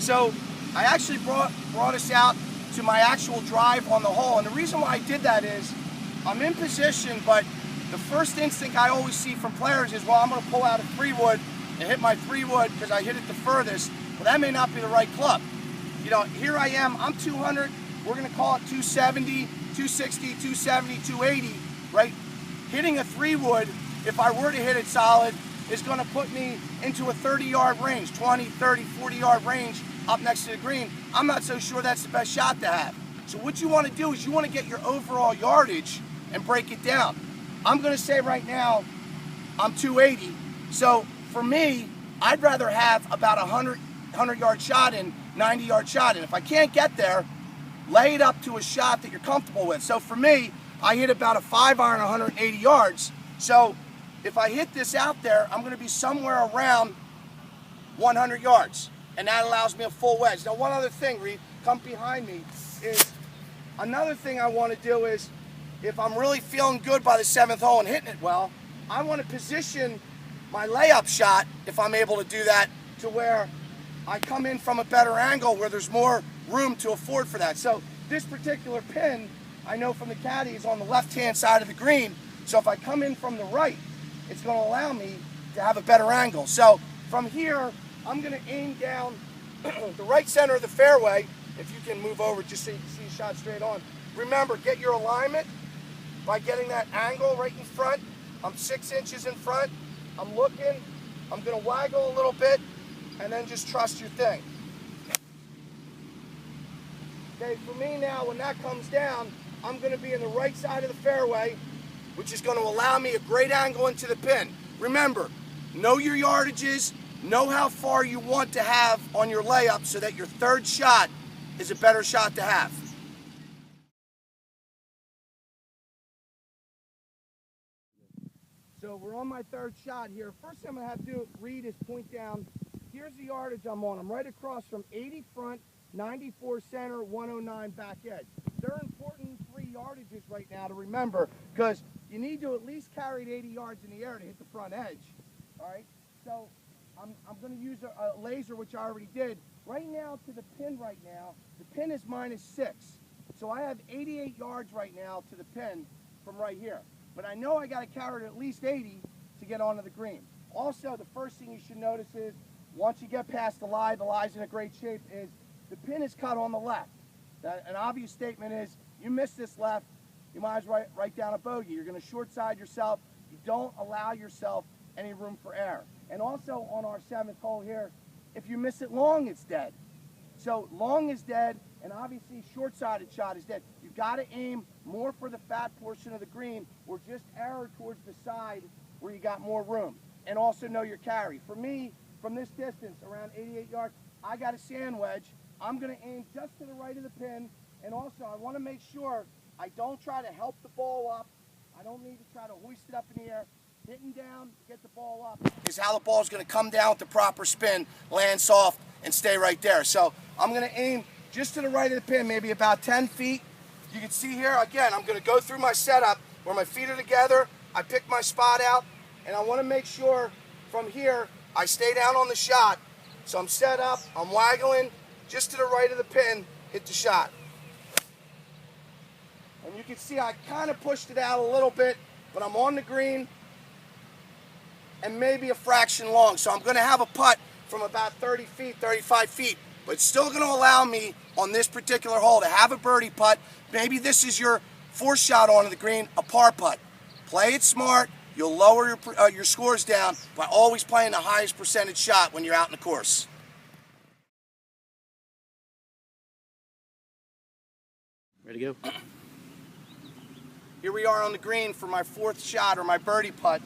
So I actually brought us out to my actual drive on the hole, and the reason why I did that is I'm in position, but the first instinct I always see from players is, well, I'm going to pull out a 3-wood and hit my 3-wood because I hit it the furthest. Well, that may not be the right club. You know, here I am, I'm 200, we're going to call it 270, 260, 270, 280, right? Hitting a 3-wood, if I were to hit it solid, is going to put me into a 30-yard range, 20, 30, 40-yard range up next to the green. I'm not so sure that's the best shot to have. So what you want to do is you want to get your overall yardage and break it down. I'm going to say right now, I'm 280. So for me, I'd rather have about a 100-yard shot and 90-yard shot. And if I can't get there, lay it up to a shot that you're comfortable with. So for me, I hit about a 5-iron 180 yards. So if I hit this out there, I'm going to be somewhere around 100 yards. And that allows me a full wedge. Now, one other thing, Reed, come behind me, is another thing I want to do is, if I'm really feeling good by the 7th hole and hitting it well, I want to position my layup shot, if I'm able to do that, to where I come in from a better angle where there's more room to afford for that. So this particular pin, I know from the caddy, is on the left-hand side of the green. So if I come in from the right, it's going to allow me to have a better angle. So from here, I'm going to aim down the right center of the fairway. If you can move over just so you can see the shot straight on. Remember, get your alignment by getting that angle right in front. I'm 6 inches in front. I'm looking. I'm going to waggle a little bit and then just trust your thing. Okay, for me now, when that comes down, I'm going to be in the right side of the fairway, which is going to allow me a great angle into the pin. Remember, know your yardages, know how far you want to have on your layup so that your third shot is a better shot to have. So we're on my third shot here. First thing I'm going to have to do, Reed, is point down. Here's the yardage I'm on. I'm right across from 80 front, 94 center, 109 back edge. They're important 3 yardages right now to remember, because you need to at least carry it 80 yards in the air to hit the front edge. All right? So I'm going to use a laser, which I already did. Right now to the pin right now, the pin is -6. So I have 88 yards right now to the pin from right here. But I know I got to carry it at least 80 to get onto the green. Also, the first thing you should notice is, once you get past the lie's in a great shape, is the pin is cut on the left. An obvious statement is, you miss this left, you might as well write down a bogey. You're going to short side yourself. You don't allow yourself any room for error. And also on our 7th hole here, if you miss it long, it's dead. So long is dead, and obviously short-sided shot is dead. You've got to aim more for the fat portion of the green, or just error towards the side where you got more room. And also know your carry. For me, from this distance, around 88 yards, I got a sand wedge. I'm going to aim just to the right of the pin, and also I want to make sure I don't try to help the ball up. I don't need to try to hoist it up in the air. Hitting down to get the ball up is how the ball is going to come down with the proper spin, land soft, and stay right there. So I'm going to aim just to the right of the pin, maybe about 10 feet. You can see here, again, I'm going to go through my setup where my feet are together. I pick my spot out, and I want to make sure from here I stay down on the shot. So I'm set up, I'm waggling just to the right of the pin, hit the shot. And you can see I kind of pushed it out a little bit, but I'm on the green and maybe a fraction long. So I'm going to have a putt from about 30 feet, 35 feet, but it's still going to allow me on this particular hole to have a birdie putt. Maybe this is your 4th shot onto the green, a par putt. Play it smart. You'll lower your scores down by always playing the highest percentage shot when you're out in the course. Ready to go? Here we are on the green for my 4th shot, or my birdie putt.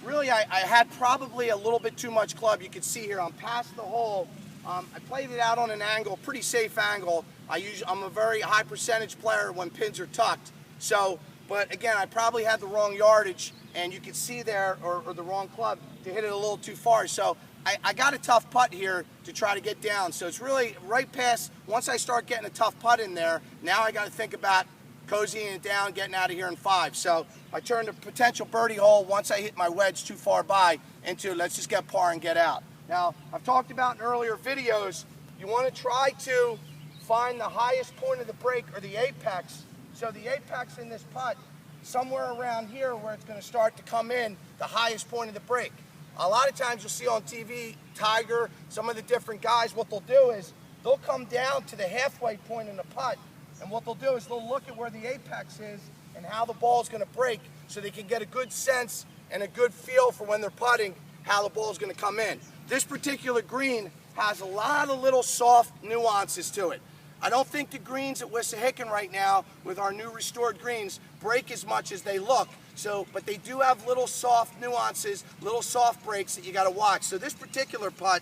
Really, I had probably a little bit too much club. You can see here, I'm past the hole. I played it out on an angle, pretty safe angle. I'm a very high percentage player when pins are tucked. So, but again, I probably had the wrong yardage, and you can see there, or the wrong club, to hit it a little too far. So I got a tough putt here to try to get down. So it's really right past, once I start getting a tough putt in there, now I got to think about cozying it down, getting out of here in 5. So I turned a potential birdie hole once I hit my wedge too far by into let's just get par and get out. Now, I've talked about in earlier videos you want to try to find the highest point of the break, or the apex. So the apex in this putt, somewhere around here where it's going to start to come in, the highest point of the break. A lot of times you'll see on TV, Tiger, some of the different guys, what they'll do is they'll come down to the halfway point in the putt, and what they'll do is they'll look at where the apex is and how the ball is going to break, so they can get a good sense and a good feel for when they're putting how the ball is going to come in. This particular green has a lot of little soft nuances to it. I don't think the greens at Wissahickon right now, with our new restored greens, break as much as they look. So, but they do have little soft nuances, little soft breaks that you got to watch. So this particular putt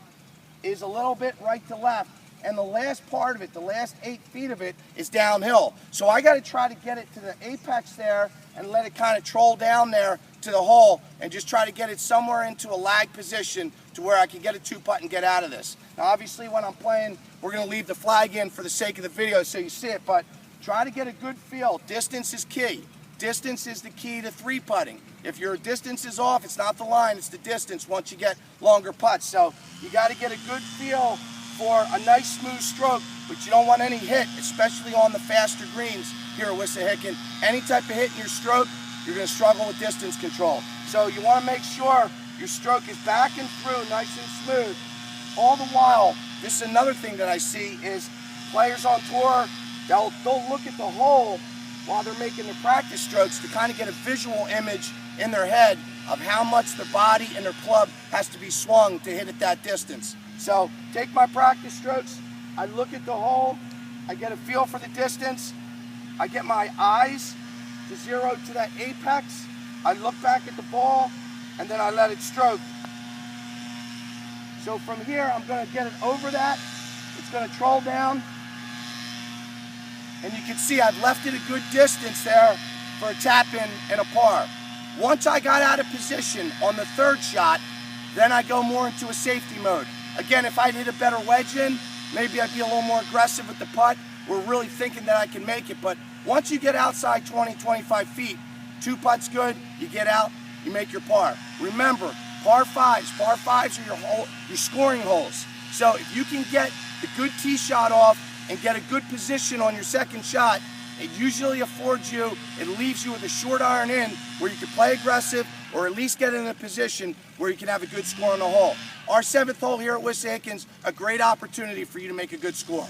is a little bit right to left, and the last part of it, the last 8 feet of it, is downhill. So I got to try to get it to the apex there and let it kind of troll down there to the hole, and just try to get it somewhere into a lag position to where I can get a 2-putt and get out of this. Now obviously when I'm playing, we're going to leave the flag in for the sake of the video so you see it, but try to get a good feel. Distance is key. Distance is the key to 3-putting. If your distance is off, it's not the line, it's the distance once you get longer putts. So you got to get a good feel for a nice smooth stroke, but you don't want any hit, especially on the faster greens here at Wissahickon. Any type of hit in your stroke, you're going to struggle with distance control. So you want to make sure your stroke is back and through, nice and smooth. All the while, this is another thing that I see is players on tour, they'll look at the hole while they're making their practice strokes to kind of get a visual image in their head of how much their body and their club has to be swung to hit at that distance. So take my practice strokes, I look at the hole, I get a feel for the distance, I get my eyes to zero to that apex, I look back at the ball, and then I let it stroke. So from here, I'm going to get it over that, it's going to troll down, and you can see I've left it a good distance there for a tap-in and a par. Once I got out of position on the 3rd shot, then I go more into a safety mode. Again, if I'd hit a better wedge in, maybe I'd be a little more aggressive with the putt. We're really thinking that I can make it, but once you get outside 20, 25 feet, 2 putts good, you get out, you make your par. Remember, par 5's are your scoring holes. So if you can get the good tee shot off and get a good position on your 2nd shot, it usually affords you, it leaves you with a short iron in where you can play aggressive or at least get in a position where you can have a good score on the hole. Our 7th hole here at Wissahickon's a great opportunity for you to make a good score.